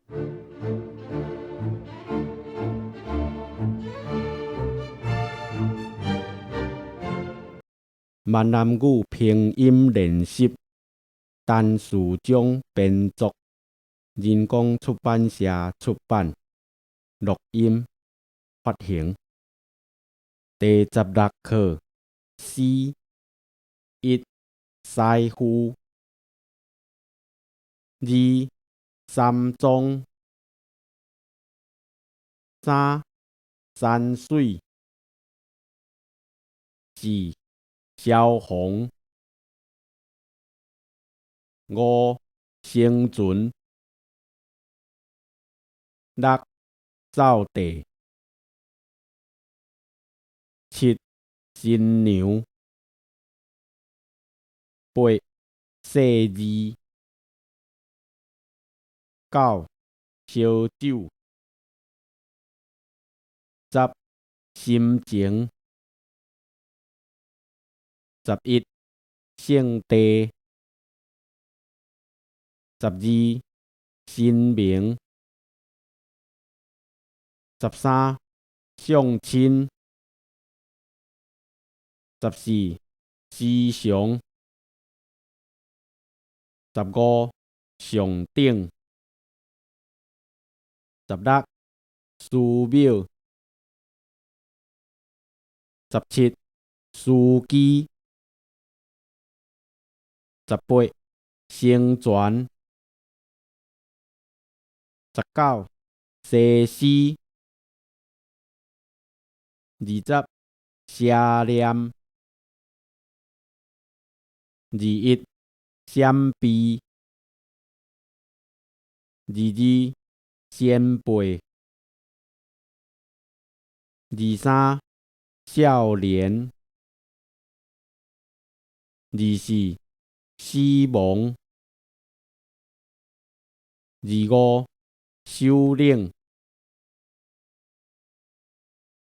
闽南语拼音练习单词中编作，人工出版社出版、录音、发行。第16课 C 一师傅2三宗3山水4消防5生存6走地7新娘8细字9烧酒10心情11性地12新名13相亲14时常15上顶16寺庙17司机18生泉19西施20邪念21闪避22先辈23少年24死亡25首领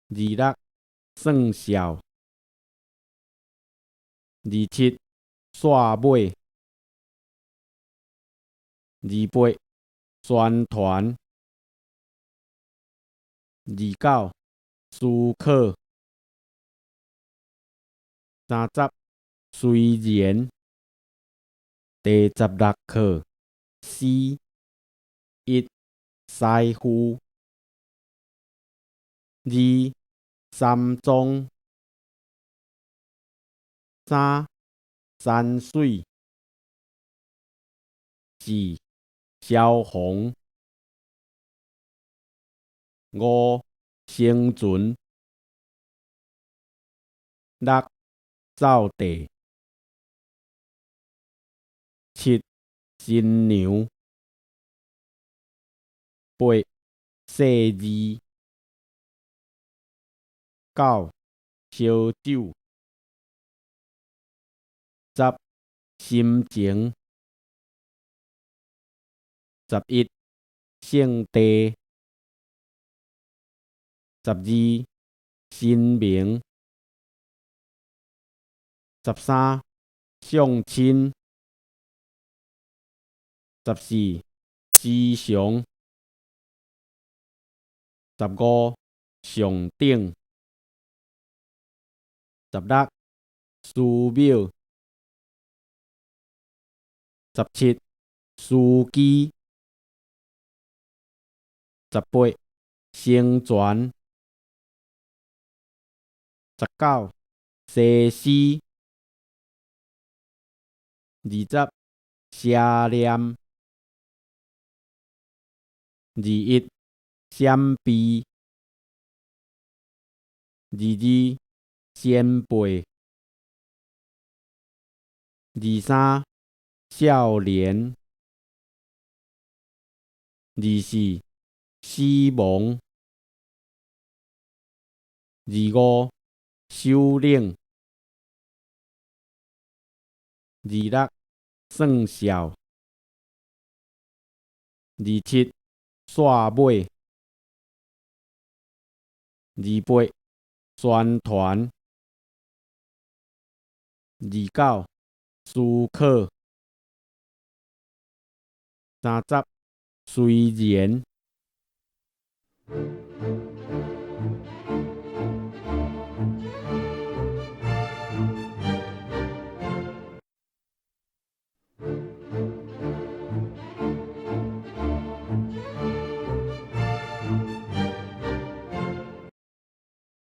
26算数27煞尾28宣传29思考30虽然第16课 C 一师傅2三宗3山水4消防5生存6走地7新娘8细字9烧酒10心情11性地12新名13相亲14时常15上顶16寺庙17司机18生泉19西施20邪念21闪避22先辈23少年24死亡25首领26算数27煞尾28宣传29思考30虽然